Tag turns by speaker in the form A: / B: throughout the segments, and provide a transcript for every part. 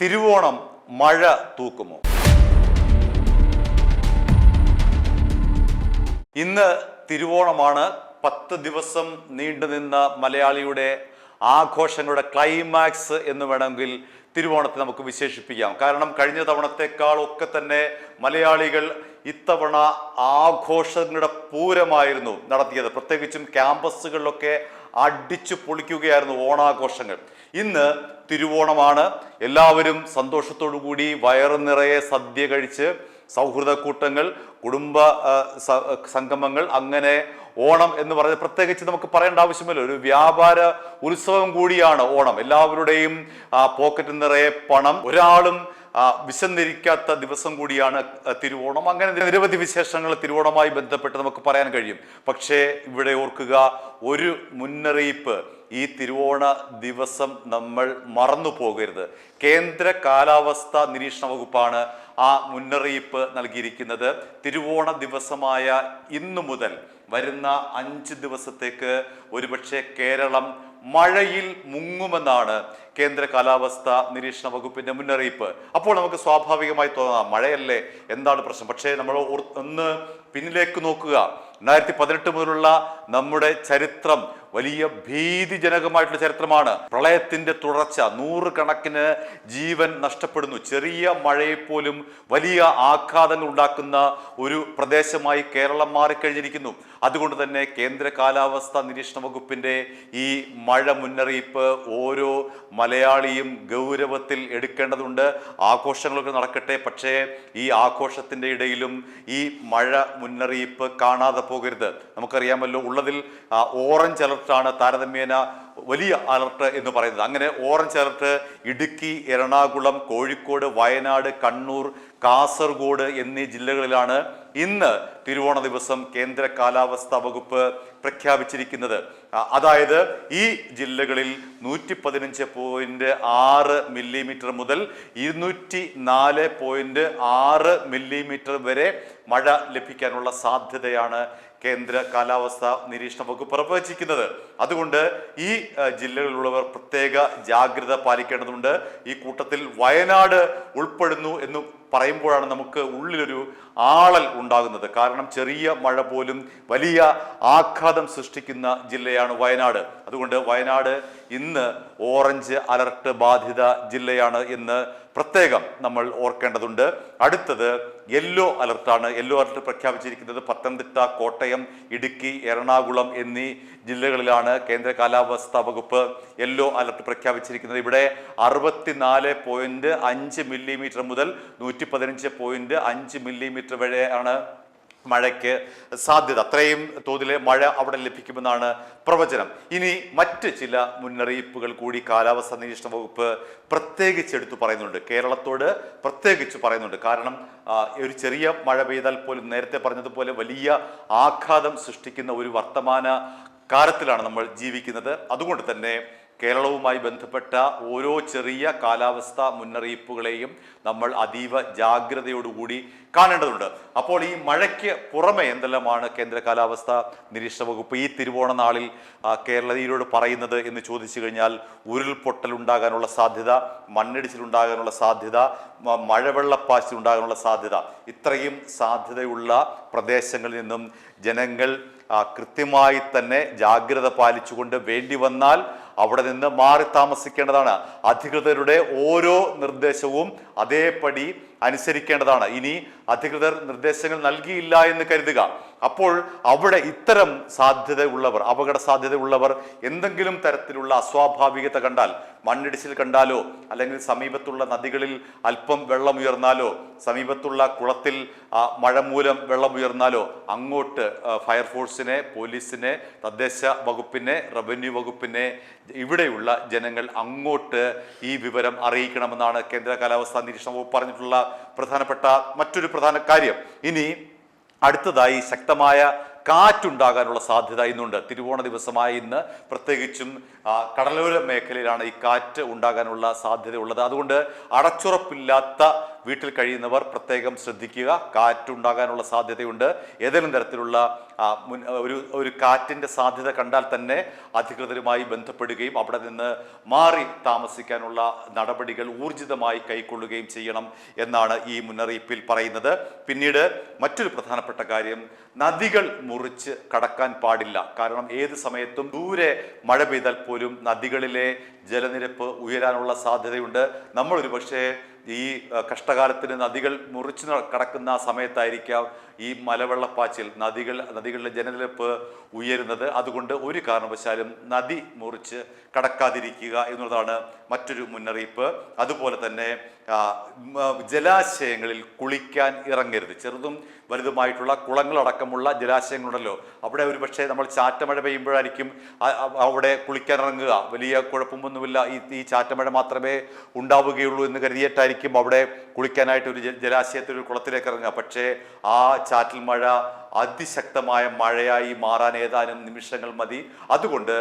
A: തിരുവോണം മഴ തൂക്കുമോ? ഇന്ന് തിരുവോണമാണ്. 10 ദിവസം നീണ്ടുനിന്ന മലയാളിയുടെ ആഘോഷങ്ങളുടെ ക്ലൈമാക്സ് എന്ന് വേണമെങ്കിൽ തിരുവോണത്തെ നമുക്ക് വിശേഷിപ്പിക്കാം. കാരണം കഴിഞ്ഞ തവണത്തെക്കാൾ ഒക്കെ തന്നെ മലയാളികൾ ഇത്തവണ ആഘോഷങ്ങളുടെ പൂരമായിരുന്നു നടത്തിയത്. പ്രത്യേകിച്ചും ക്യാമ്പസുകളിലൊക്കെ അടിച്ചു പൊളിക്കുകയായിരുന്നു ഓണാഘോഷങ്ങൾ. ഇന്ന് തിരുവോണമാണ്. എല്ലാവരും സന്തോഷത്തോടു കൂടി വയറു നിറയെ സദ്യ കഴിച്ച് സൗഹൃദ കൂട്ടങ്ങൾ, കുടുംബ സംഗമങ്ങൾ, അങ്ങനെ ഓണം എന്ന് പറയുന്നത് പ്രത്യേകിച്ച് നമുക്ക് പറയേണ്ട ആവശ്യമില്ല. ഒരു വ്യാപാര ഉത്സവം കൂടിയാണ് ഓണം. എല്ലാവരുടെയും പോക്കറ്റ് നിറയെ പണം, ഒരാളും വിശന്നിരിക്കാത്ത ദിവസം കൂടിയാണ് തിരുവോണം. അങ്ങനെ നിരവധി വിശേഷങ്ങൾ തിരുവോണവുമായി ബന്ധപ്പെട്ട് നമുക്ക് പറയാൻ കഴിയും. പക്ഷേ ഇവിടെ ഓർക്കുക, ഒരു മുന്നറിയിപ്പ് ഈ തിരുവോണ ദിവസം നമ്മൾ മറന്നു പോകരുത്. കേന്ദ്ര കാലാവസ്ഥാ നിരീക്ഷണ വകുപ്പാണ് ആ മുന്നറിയിപ്പ് നൽകിയിരിക്കുന്നത്. തിരുവോണ ദിവസമായ ഇന്നു മുതൽ വരുന്ന 5 ദിവസത്തേക്ക് ഒരുപക്ഷെ കേരളം മഴയിൽ മുങ്ങുമെന്നാണ് കേന്ദ്ര കാലാവസ്ഥാ നിരീക്ഷണ വകുപ്പിന്റെ മുന്നറിയിപ്പ്. അപ്പോൾ നമുക്ക് സ്വാഭാവികമായി തോന്നാം, മഴയല്ലേ, എന്താണ് പ്രശ്നം? പക്ഷേ നമ്മൾ ഒന്ന് പിന്നിലേക്ക് നോക്കുക. 2018 മുതലുള്ള നമ്മുടെ ചരിത്രം വലിയ ഭീതിജനകമായിട്ടുള്ള ചരിത്രമാണ്. പ്രളയത്തിന്റെ തുടർച്ച, 100 കണക്കിന് ജീവൻ നഷ്ടപ്പെടുന്നു. ചെറിയ മഴയെപ്പോലും വലിയ ആഘാതങ്ങൾ ഉണ്ടാക്കുന്ന ഒരു പ്രദേശമായി കേരളം മാറിക്കഴിഞ്ഞിരിക്കുന്നു. അതുകൊണ്ട് തന്നെ കേന്ദ്ര കാലാവസ്ഥാ നിരീക്ഷണ വകുപ്പിന്റെ ഈ മഴ മുന്നറിയിപ്പ് ഓരോ മലയാളിയും ഗൗരവത്തിൽ എടുക്കേണ്ടതുണ്ട്. ആഘോഷങ്ങളൊക്കെ നടക്കട്ടെ, പക്ഷേ ഈ ആഘോഷത്തിന്റെ ഇടയിലും ഈ മഴ മുന്നറിയിപ്പ് കാണാതെ പോകരുത്. നമുക്കറിയാമല്ലോ, ഉള്ളതിൽ ഓറഞ്ച് അലർട്ടാണ് താരതമ്യേന വലിയ അലർട്ട് എന്ന് പറയുന്നത്. അങ്ങനെ ഓറഞ്ച് അലർട്ട് ഇടുക്കി, എറണാകുളം, കോഴിക്കോട്, വയനാട്, കണ്ണൂർ, കാസർഗോഡ് എന്നീ ജില്ലകളിലാണ് ഇന്ന് തിരുവോണ ദിവസം കേന്ദ്ര കാലാവസ്ഥാ വകുപ്പ് പ്രഖ്യാപിച്ചിരിക്കുന്നത്. അതായത് ഈ ജില്ലകളിൽ 115.6 മില്ലിമീറ്റർ മുതൽ 204.6 മില്ലിമീറ്റർ വരെ മഴ ലഭിക്കാനുള്ള സാധ്യതയാണ് കേന്ദ്ര കാലാവസ്ഥാ നിരീക്ഷണ വകുപ്പ് പ്രവചിക്കുന്നത്. അതുകൊണ്ട് ഈ ജില്ലകളിലുള്ളവർ പ്രത്യേക ജാഗ്രത പാലിക്കേണ്ടതുണ്ട്. ഈ കൂട്ടത്തിൽ വയനാട് ഉൾപ്പെടുന്നു എന്ന് പറയുമ്പോഴാണ് നമുക്ക് ഉള്ളിലൊരു ആളൽ ഉണ്ടാകുന്നത്. കാരണം ചെറിയ മഴ പോലും വലിയ ആഘാതം സൃഷ്ടിക്കുന്ന ജില്ലയാണ് വയനാട്. അതുകൊണ്ട് വയനാട് ഇന്ന് ഓറഞ്ച് അലർട്ട് ബാധിത ജില്ലയാണ് എന്ന് പ്രത്യേകം നമ്മൾ ഓർക്കേണ്ടതുണ്ട്. അടുത്തത് യെല്ലോ അലർട്ടാണ്. യെല്ലോ അലർട്ട് പ്രഖ്യാപിച്ചിരിക്കുന്നത് പത്തനംതിട്ട, കോട്ടയം, ഇടുക്കി, എറണാകുളം എന്നീ ജില്ലകളിലാണ് കേന്ദ്ര കാലാവസ്ഥാ വകുപ്പ് യെല്ലോ അലർട്ട് പ്രഖ്യാപിച്ചിരിക്കുന്നത്. ഇവിടെ 64.5 മില്ലിമീറ്റർ മുതൽ 115.5 മില്ലിമീറ്റർ വരെയാണ് മഴയ്ക്ക് സാധ്യത. അത്രയും തോതിലെ മഴ അവിടെ ലഭിക്കുമെന്നാണ് പ്രവചനം. ഇനി മറ്റ് ചില മുന്നറിയിപ്പുകൾ കൂടി കാലാവസ്ഥാ നിരീക്ഷണ വകുപ്പ് പ്രത്യേകിച്ച് എടുത്തു പറയുന്നുണ്ട്, കേരളത്തോട് പ്രത്യേകിച്ച് പറയുന്നുണ്ട്. കാരണം ഒരു ചെറിയ മഴ പെയ്താൽ പോലും നേരത്തെ പറഞ്ഞതുപോലെ വലിയ ആഘാതം സൃഷ്ടിക്കുന്ന ഒരു വർത്തമാന കാലത്തിലാണ് നമ്മൾ ജീവിക്കുന്നത്. അതുകൊണ്ട് തന്നെ കേരളവുമായി ബന്ധപ്പെട്ട ഓരോ ചെറിയ കാലാവസ്ഥാ മുന്നറിയിപ്പുകളെയും നമ്മൾ അതീവ ജാഗ്രതയോടുകൂടി കാണേണ്ടതുണ്ട്. അപ്പോൾ ഈ മഴയ്ക്ക് പുറമെ എന്തെല്ലാമാണ് കേന്ദ്ര കാലാവസ്ഥാ നിരീക്ഷണ വകുപ്പ് ഈ തിരുവോണ നാളിൽ കേരളീയരോട് പറയുന്നത് എന്ന് ചോദിച്ചു കഴിഞ്ഞാൽ, ഉരുൾപൊട്ടൽ ഉണ്ടാകാനുള്ള സാധ്യത, മണ്ണിടിച്ചിൽ ഉണ്ടാകാനുള്ള സാധ്യത, മഴവെള്ളപ്പാച്ചിൽ ഉണ്ടാകാനുള്ള സാധ്യത, ഇത്രയും സാധ്യതയുള്ള പ്രദേശങ്ങളിൽ നിന്നും ജനങ്ങൾ കൃത്യമായി തന്നെ ജാഗ്രത പാലിച്ചുകൊണ്ട് വേണ്ടി വന്നാൽ അവിടെ നിന്ന് മാറി താമസിക്കേണ്ടതാണ്. അധികൃതരുടെ ഓരോ നിർദ്ദേശവും അതേപടി അനുസരിക്കേണ്ടതാണ്. ഇനി അധികൃതർ നിർദ്ദേശങ്ങൾ നൽകിയില്ല എന്ന് കരുതുക, അപ്പോൾ അവിടെ ഇത്തരം സാധ്യതയുള്ളവർ, അപകട സാധ്യതയുള്ളവർ എന്തെങ്കിലും തരത്തിലുള്ള അസ്വാഭാവികത കണ്ടാൽ, മണ്ണിടിച്ചിൽ കണ്ടാലോ, അല്ലെങ്കിൽ സമീപത്തുള്ള നദികളിൽ അല്പം വെള്ളം ഉയർന്നാലോ, സമീപത്തുള്ള കുളത്തിൽ മഴ മൂലം വെള്ളം ഉയർന്നാലോ, അങ്ങോട്ട് ഫയർഫോഴ്സിനെ, പോലീസിനെ, തദ്ദേശ വകുപ്പിനെ, റവന്യൂ വകുപ്പിനെ, ഇവിടെയുള്ള ജനങ്ങൾ അങ്ങോട്ട് ഈ വിവരം അറിയിക്കണമെന്നാണ് കേന്ദ്ര കാലാവസ്ഥാ നിരീക്ഷണ വകുപ്പ് പറഞ്ഞിട്ടുള്ള പ്രധാനപ്പെട്ട മറ്റൊരു പ്രധാന കാര്യം. ഇനി അടുത്തതായി ശക്തമായ കാറ്റുണ്ടാകാനുള്ള സാധ്യത ഇന്നുണ്ട്. തിരുവോണ ദിവസമായ ഇന്ന് പ്രത്യേകിച്ചും കടലോര മേഖലയിലാണ് ഈ കാറ്റ് ഉണ്ടാകാനുള്ള സാധ്യതയുള്ളത്. അതുകൊണ്ട് അടച്ചുറപ്പില്ലാത്ത വീട്ടിൽ കഴിയുന്നവർ പ്രത്യേകം ശ്രദ്ധിക്കുക. കാറ്റുണ്ടാകാനുള്ള സാധ്യതയുണ്ട്. ഏതെങ്കിലും തരത്തിലുള്ള ഒരു കാറ്റിൻ്റെ സാധ്യത കണ്ടാൽ തന്നെ അധികൃതരുമായി ബന്ധപ്പെടുകയും അവിടെ നിന്ന് മാറി താമസിക്കാനുള്ള നടപടികൾ ഊർജിതമായി കൈക്കൊള്ളുകയും ചെയ്യണം എന്നാണ് ഈ മുന്നറിയിപ്പിൽ പറയുന്നത്. പിന്നീട് മറ്റൊരു പ്രധാനപ്പെട്ട കാര്യം, നദികൾ മുറിച്ച് കടക്കാൻ പാടില്ല. കാരണം ഏത് സമയത്തും ദൂരെ മഴ പെയ്താൽ പോലും നദികളിലെ ജലനിരപ്പ് ഉയരാനുള്ള സാധ്യതയുണ്ട്. നമ്മൾ ഒരുപക്ഷെ ഈ കഷ്ടകാലത്തിന് നദികൾ മുറിച്ചു കടക്കുന്ന സമയത്തായിരിക്കാം ഈ മലവെള്ളപ്പാച്ചിൽ, നദികളിലെ ജലനിരപ്പ് ഉയരുന്നത്. അതുകൊണ്ട് ഒരു കാരണവശാലും നദി മുറിച്ച് കടക്കാതിരിക്കുക എന്നുള്ളതാണ് മറ്റൊരു മുന്നറിയിപ്പ്. അതുപോലെ തന്നെ ജലാശയങ്ങളിൽ കുളിക്കാൻ ഇറങ്ങരുത്. ചെറുതും വലുതുമായിട്ടുള്ള കുളങ്ങളടക്കമുള്ള ജലാശയങ്ങളുണ്ടല്ലോ, അവിടെ ഒരുപക്ഷെ നമ്മൾ ചാറ്റമഴ പെയ്യുമ്പോഴായിരിക്കും അവിടെ കുളിക്കാൻ ഇറങ്ങുക. വലിയ കുഴപ്പമൊന്നുമില്ല, ഈ ചാറ്റമഴ മാത്രമേ ഉണ്ടാവുകയുള്ളൂ എന്ന് കരുതിയിട്ടായിരിക്കും അവിടെ കുളിക്കാനായിട്ട് ഒരു ജലാശയത്തിൽ ഒരു കുളത്തിലേക്ക് ഇറങ്ങുക. പക്ഷേ ആ ചാറ്റൽ മഴ അതിശക്തമായ മഴയായി മാറാൻ ഏതാനും നിമിഷങ്ങൾ മതി. അതുകൊണ്ട്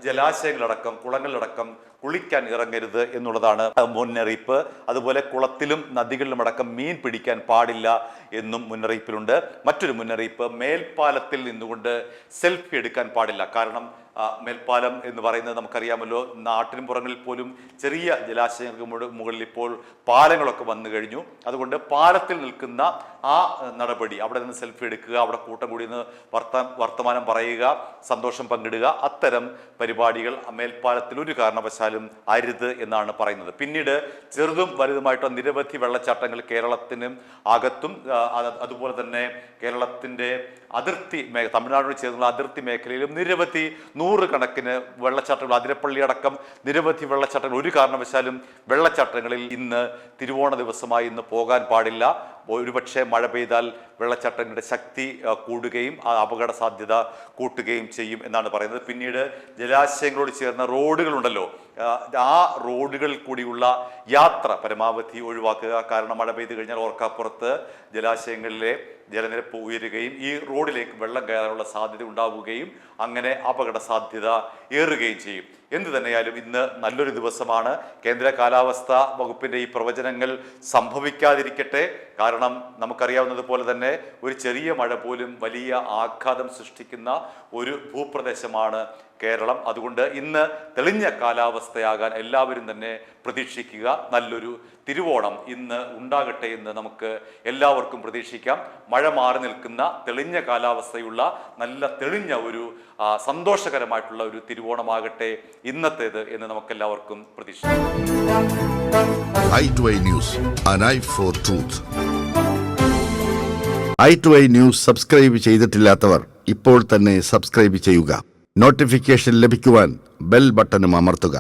A: ജലാശയങ്ങളടക്കം കുളങ്ങളിലടക്കം കുളിക്കാൻ ഇറങ്ങരുത് എന്നുള്ളതാണ് മുന്നറിയിപ്പ്. അതുപോലെ കുളത്തിലും നദികളിലുമടക്കം മീൻ പിടിക്കാൻ പാടില്ല എന്നും മുന്നറിയിപ്പിലുണ്ട്. മറ്റൊരു മുന്നറിയിപ്പ്, മേൽപ്പാലത്തിൽ നിന്നുകൊണ്ട് സെൽഫി എടുക്കാൻ പാടില്ല. കാരണം മേൽപ്പാലം എന്ന് പറയുന്നത് നമുക്കറിയാമല്ലോ, നാട്ടിൻ പുറങ്ങളിൽ പോലും ചെറിയ ജലാശയങ്ങൾക്ക് മുകളിൽ ഇപ്പോൾ പാലങ്ങളൊക്കെ വന്നു കഴിഞ്ഞു. അതുകൊണ്ട് പാലത്തിൽ നിൽക്കുന്ന ആ നടപടി, അവിടെ നിന്ന് സെൽഫി എടുക്കുക, അവിടെ കൂട്ടം കൂടി നിന്ന് വർത്തമാനം പറയുക, സന്തോഷം പങ്കിടുക, അത്തരം പരിപാടികൾ മേൽപ്പാലത്തിൽ ഒരു കാരണവശാലും അരുത് എന്നാണ് പറയുന്നത്. പിന്നീട് ചെറുതും വലുതുമായിട്ടുള്ള നിരവധി വെള്ളച്ചാട്ടങ്ങൾ കേരളത്തിനും അകത്തും അതുപോലെ തന്നെ കേരളത്തിൻ്റെ അതിർത്തി തമിഴ്നാടിനോട് ചേർന്നുള്ള അതിർത്തി മേഖലയിലും നിരവധി നൂറുകണക്കിന് വെള്ളച്ചാട്ടങ്ങൾ, അതിരപ്പള്ളി അടക്കം നിരവധി വെള്ളച്ചാട്ടങ്ങൾ. ഒരു കാരണവശാലും വെള്ളച്ചാട്ടങ്ങളിൽ ഇന്ന് തിരുവോണ ദിവസമായി ഇന്ന് പോകാൻ പാടില്ല. ഒരുപക്ഷെ മഴ പെയ്താൽ വെള്ളച്ചാട്ടങ്ങളുടെ ശക്തി കൂടുകയും അപകട സാധ്യത കൂട്ടുകയും ചെയ്യും എന്നാണ് പറയുന്നത്. പിന്നീട് ജലാശയങ്ങളോട് ചേർന്ന റോഡുകളുണ്ടല്ലോ, ആ റോഡുകളിൽ കൂടിയുള്ള യാത്ര പരമാവധി ഒഴിവാക്കുക. കാരണം മഴ പെയ്തു കഴിഞ്ഞാൽ ഓർക്കാപ്പുറത്ത് ജലാശയങ്ങളിലെ ജലനിരപ്പ് ഉയരുകയും ഈ റോഡിലേക്ക് വെള്ളം കയറാനുള്ള സാധ്യത ഉണ്ടാവുകയും അങ്ങനെ അപകട സാധ്യത ഏറുകയും ചെയ്യും. എന്തു തന്നെയായാലും ഇന്ന് നല്ലൊരു ദിവസമാണ്. കേന്ദ്ര കാലാവസ്ഥാ വകുപ്പിൻ്റെ ഈ പ്രവചനങ്ങൾ സംഭവിക്കാതിരിക്കട്ടെ. കാരണം നമുക്കറിയാവുന്നതുപോലെ തന്നെ ഒരു ചെറിയ മഴ പോലും വലിയ ആഘാതം സൃഷ്ടിക്കുന്ന ഒരു ഭൂപ്രദേശമാണ് കേരളം. അതുകൊണ്ട് ഇന്ന് തെളിഞ്ഞ കാലാവസ്ഥയാകാൻ എല്ലാവരും തന്നെ പ്രതീക്ഷിക്കുക. നല്ലൊരു തിരുവോണം ഇന്ന് ഉണ്ടാകട്ടെ എന്ന് നമുക്ക് എല്ലാവർക്കും പ്രതീക്ഷിക്കാം. മഴ മാറി നിൽക്കുന്ന തെളിഞ്ഞ കാലാവസ്ഥയുള്ള നല്ല തെളിഞ്ഞ ഒരു സന്തോഷകരമായിട്ടുള്ള ഒരു തിരുവോണമാകട്ടെ ഇന്നത്തേത് എന്ന് നമുക്കെല്ലാവർക്കും പ്രതീക്ഷിക്കാം.
B: i2i News, an eye for truth. i2i News subscribe ചെയ്തിട്ടില്ലാത്തവർ ഇപ്പോൾ തന്നെ സബ്സ്ക്രൈബ് ചെയ്യുക. നോട്ടിഫിക്കേഷൻ ലഭിക്കുവാൻ ബെൽ ബട്ടണും അമർത്തുക.